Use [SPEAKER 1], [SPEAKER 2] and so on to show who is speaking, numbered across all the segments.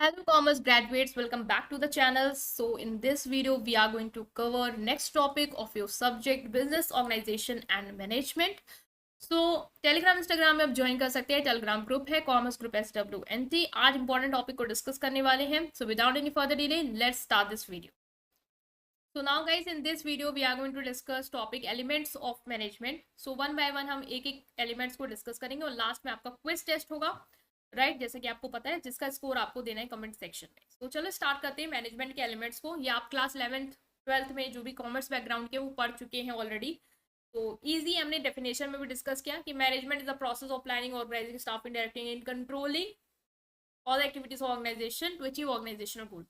[SPEAKER 1] Hello commerce graduates, welcome back to the channel. So in this video we are going to cover next topic of your subject business organization and management. So Telegram Instagram में आप join कर सकते हैं. Telegram group है commerce group SWNT. आज important topic को discuss करने वाले हैं. So without any further delay let's start this video. So now guys, in this video we are going to discuss topic elements of management. So one by one हम एक एक elements को discuss करेंगे और last में आपका quiz test होगा. Right जैसे कि आपको पता है जिसका स्कोर आपको देना है कमेंट सेक्शन में. तो चलो स्टार्ट करते हैं मैनेजमेंट के एलिमेंट्स को. ये आप क्लास 11th 12th में जो भी कॉमर्स बैकग्राउंड के वो पढ़ चुके हैं ऑलरेडी. तो इजी हमने डेफिनेशन में भी डिस्कस किया कि management is the process of planning, organising, staff, directing and controlling all activities of organisation to achieve organisational goal.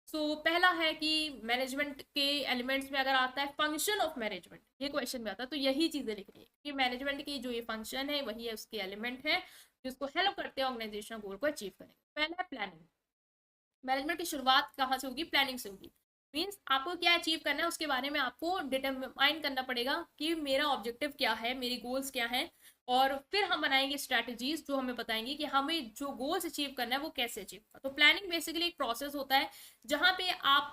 [SPEAKER 1] So पहला है कि मैनेजमेंट के एलिमेंट्स में अगर आता है फंक्शन ऑफ मैनेजमेंट, ये क्वेश्चन में आता है तो यही चीजें लिखनी है कि मैनेजमेंट की जो ये फंक्शन है वही है उसके एलिमेंट है जिसको हेल्प करते हैं ऑर्गेनाइजेशनल गोल को अचीव करने. पहला है प्लानिंग. मैनेजमेंट की शुरुआत कहाँ से होगी? प्लानिंग से होगी. मीन्स आपको क्या अचीव करना है उसके बारे में आपको डिटरमाइन करना पड़ेगा कि मेरा ऑब्जेक्टिव क्या है, मेरी गोल्स क्या है, और फिर हम बनाएंगे स्ट्रैटेजीज जो हमें बताएंगे कि हमें जो गोल्स अचीव करना है वो कैसे अचीव करना. तो प्लानिंग बेसिकली एक प्रोसेस होता है जहाँ पे आप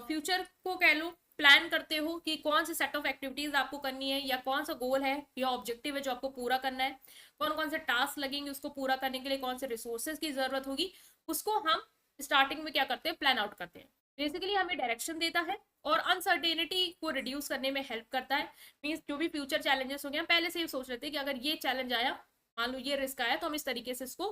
[SPEAKER 1] फ्यूचर को कह लो प्लान करते हो कि कौन से सेट ऑफ एक्टिविटीज आपको करनी है या कौन सा गोल है या ऑब्जेक्टिव है जो आपको पूरा करना है, कौन कौन से टास्क लगेंगे उसको पूरा करने के लिए, कौन से रिसोर्सेज की जरूरत होगी, उसको हम स्टार्टिंग में क्या करते हैं, प्लान आउट करते हैं. बेसिकली हमें डायरेक्शन देता है और अनसर्टेनिटी को रिड्यूस करने में हेल्प करता है. मीन्स जो भी फ्यूचर चैलेंजेस हो गए हम पहले से ही सोच रहे थे कि अगर ये चैलेंज आया, मान लो ये रिस्क आया, तो हम इस तरीके से इसको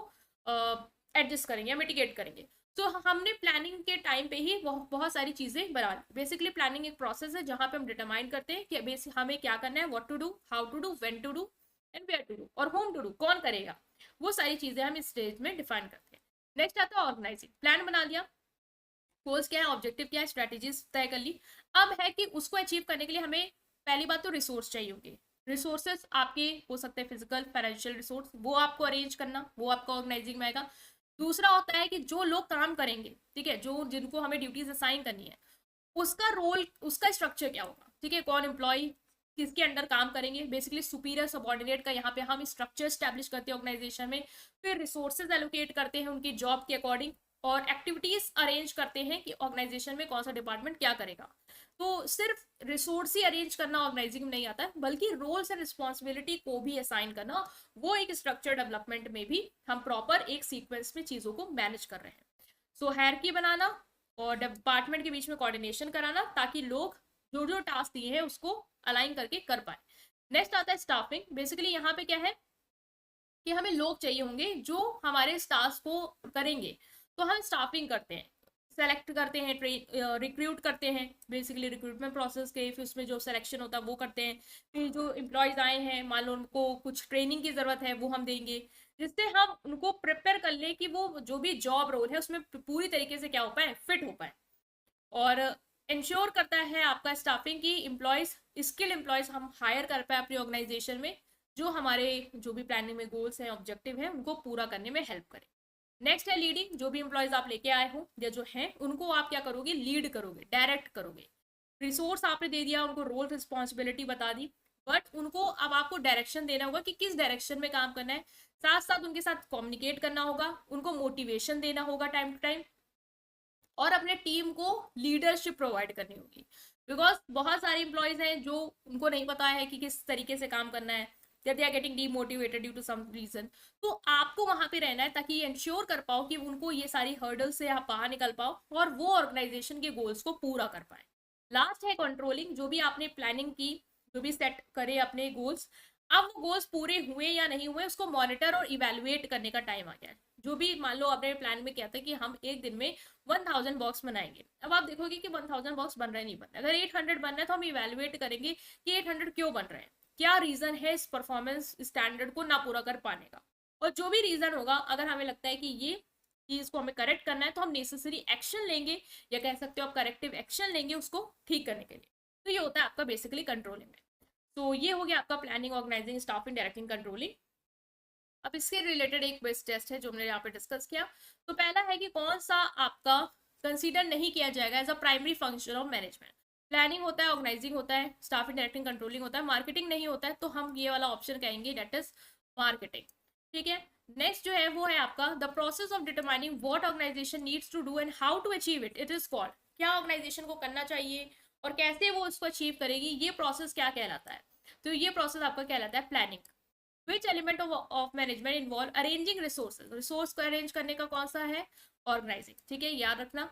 [SPEAKER 1] एडजस्ट करेंगे या मिटिगेट करेंगे. तो हमने प्लानिंग के टाइम पे ही बहुत सारी चीजें बना ली. बेसिकली प्लानिंग एक प्रोसेस है जहां पे हम डिटरमाइन करते हैं कि हमें क्या करना है, what to do, how to do, when to do and where to do, और होम टू डू, कौन करेगा. वो सारी चीजें हम इस स्टेज में डिफाइन करते हैं. नेक्स्ट आता है ऑर्गेनाइजिंग. प्लान बना लिया, गोल्स क्या है, ऑब्जेक्टिव क्या है, स्ट्रेटेजीज तय कर ली. अब है कि उसको अचीव करने के लिए हमें पहली बात तो रिसोर्स चाहिए होंगे. रिसोर्सेज आपके हो सकते हैं फिजिकल फाइनेंशियल रिसोर्स, वो आपको अरेंज करना, वो आपका ऑर्गेनाइजिंग में आएगा. दूसरा होता है कि जो लोग काम करेंगे, ठीक है, जो जिनको हमें ड्यूटीज असाइन करनी है, उसका रोल, उसका स्ट्रक्चर क्या होगा, ठीक है, कौन एम्प्लॉय किसके अंडर काम करेंगे. बेसिकली सुपीरियर सबॉर्डिनेट का यहाँ पे हम स्ट्रक्चर स्टैब्लिश करते हैं ऑर्गेनाइजेशन में. फिर रिसोर्सेज एलोकेट करते हैं उनकी जॉब के अकॉर्डिंग और एक्टिविटीज अरेंज करते हैं कि ऑर्गेनाइजेशन में कौन सा डिपार्टमेंट क्या करेगा. तो सिर्फ रिसोर्स ही अरेंज करना ऑर्गेनाइजिंग में नहीं आता है, बल्कि रोल्स एंड रिस्पॉन्सिबिलिटी को भी असाइन करना, वो एक स्ट्रक्चर डेवलपमेंट में भी हम प्रॉपर एक सीक्वेंस में चीजों को मैनेज कर रहे हैं. सो हायरार्की बनाना और डिपार्टमेंट के बीच में कोऑर्डिनेशन कराना ताकि लोग जो जो टास्क दिए हैं उसको अलाइन करके कर पाए. नेक्स्ट आता है स्टाफिंग. बेसिकली यहाँ पे क्या है कि हमें लोग चाहिए होंगे जो हमारे स्टाफ को करेंगे, तो हम स्टाफिंग करते हैं, सेलेक्ट करते हैं, रिक्रूट करते हैं. बेसिकली रिक्रूटमेंट प्रोसेस के फिर उसमें जो सिलेक्शन होता है वो करते हैं. फिर जो एम्प्लॉयज आए हैं मान लो उनको कुछ ट्रेनिंग की जरूरत है वो हम देंगे जिससे हम उनको प्रिपेयर कर ले कि वो जो भी जॉब रोल है उसमें पूरी तरीके से क्या हो पाए, फिट हो पाए. और इंश्योर करता है आपका स्टाफिंग की एम्प्लॉयज, स्किल एम्प्लॉयज हम हायर कर पाए अपनी ऑर्गेनाइजेशन में, जो हमारे जो भी प्लानिंग में गोल्स हैं, ऑब्जेक्टिव हैं, उनको पूरा करने में हेल्प करें. नेक्स्ट है लीडिंग. जो भी एम्प्लॉयज आप लेके आए हो या जो हैं उनको आप क्या करोगे, लीड करोगे, डायरेक्ट करोगे. रिसोर्स आपने दे दिया, उनको रोल रिस्पॉन्सिबिलिटी बता दी, बट उनको अब आपको डायरेक्शन देना होगा कि किस डायरेक्शन में काम करना है. साथ साथ उनके साथ कम्युनिकेट करना होगा, उनको मोटिवेशन देना होगा टाइम टू टाइम, और अपने टीम को लीडरशिप प्रोवाइड करनी होगी. बिकॉज बहुत सारे इंप्लॉयज हैं जो उनको नहीं पता है कि किस तरीके से काम करना है, या they are getting demotivated due to some reason. तो आपको वहां पे रहना है ताकि इंश्योर कर पाओ कि उनको ये सारी हर्डल से आप बाहर निकल पाओ और वो ऑर्गेनाइजेशन के गोल्स को पूरा कर पाए. लास्ट है कंट्रोलिंग. जो भी आपने प्लानिंग की, जो भी सेट करे अपने गोल्स, अब वो गोल्स पूरे हुए या नहीं हुए उसको मॉनिटर और इवेलुएट करने का टाइम आ गया है. जो भी मान लो आपने प्लान में किया था कि हम एक दिन में 1000 बॉक्स बनाएंगे, अब आप देखोगे कि 1000 बॉक्स बन रहे नहीं बन रहे. अगर 800 बन रहा है तो हम इवेलुएट करेंगे कि 800 क्यों बन रहे हैं, क्या रीजन है इस परफॉर्मेंस स्टैंडर्ड को ना पूरा कर पाने का. और जो भी रीजन होगा, अगर हमें लगता है कि ये चीज को हमें करेक्ट करना है तो हम नेसेसरी एक्शन लेंगे, या कह सकते हो आप करेक्टिव एक्शन लेंगे उसको ठीक करने के लिए. तो ये होता है आपका बेसिकली कंट्रोलिंग में. तो ये हो गया आपका planning, organizing, staffing, directing, controlling. अब इसके रिलेटेड एक क्विज टेस्ट है जो हमने यहाँ पे डिस्कस किया. तो पहला है कि कौन सा आपका कंसीडर नहीं किया जाएगा as a primary function of management. Planning होता है, ऑर्गेनाइजिंग होता है, स्टाफिंग, डायरेक्टिंग, कंट्रोलिंग होता है, मार्केटिंग नहीं होता है, तो हम ये वाला ऑप्शन कहेंगे, डेट इज मार्केटिंग. ठीक है. नेक्स्ट जो है वो है आपका the process of determining what organization needs to do and how to achieve it is called. क्या ऑर्गेनाइजेशन को करना चाहिए और कैसे वो उसको अचीव करेगी, ये प्रोसेस क्या कहलाता है? तो ये प्रोसेस आपका कहलाता है planning. Which element of management involve arranging resources, resource को अरेंज करने का कौन सा है? ऑर्गेनाइजिंग। ठीक है, याद रखना।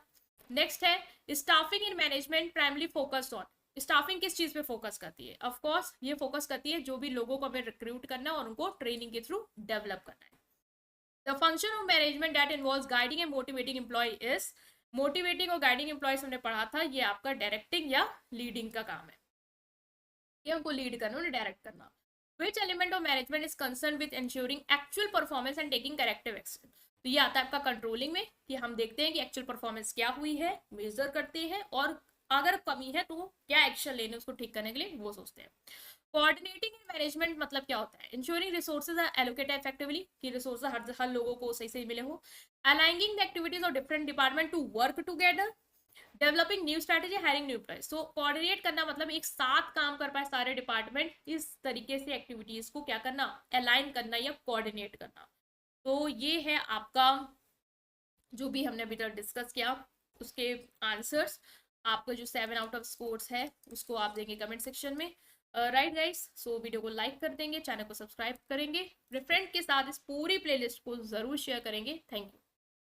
[SPEAKER 1] नेक्स्ट है staffing in management primarily focused on. Staffing किस चीज पे फोकस करती है? ऑफ कोर्स ये फोकस करती है जो भी लोगों को हमें रिक्रूट करना है और उनको ट्रेनिंग के थ्रू डेवलप करना है। The function of management that involves guiding and motivating employ is. Motivating और गाइडिंग एम्प्लॉयज हमने पढ़ा था, ये आपका डायरेक्टिंग या लीडिंग का काम है। ये हमको लीड करना, उन्हें डायरेक्ट करना। Which element of management is concern with ensuring actual performance and taking corrective action. तो ये आता है आपका कंट्रोलिंग में, कि हम देखते हैं कि एक्चुअल परफॉर्मेंस क्या हुई है, मेजर करते हैं, और अगर कमी है तो क्या एक्शन लेने उसको ठीक करने के लिए वो सोचते हैं। कोऑर्डिनेटिंग इन मैनेजमेंट मतलब क्या होता है? Ensuring resources are allocated effectively, कि रिसोर्सेज हर लोगों को सही सही मिले हो। Aligning the activities of different department to work together. Developing new strategy, hiring new employees. So coordinate करना मतलब एक साथ काम कर पाए सारे डिपार्टमेंट, इस तरीके से एक्टिविटीज को क्या करना, अलाइन करना या कोऑर्डिनेट करना। तो ये है आपका जो भी हमने अभी तक डिस्कस किया उसके आंसर्स। आपका जो 7 आउट ऑफ स्कोर्स है उसको आप देंगे कमेंट सेक्शन में। राइट गाइस, सो वीडियो को लाइक कर देंगे, चैनल को सब्सक्राइब करेंगे, फ्रेंड के साथ इस पूरी प्लेलिस्ट को जरूर शेयर करेंगे। Thank you.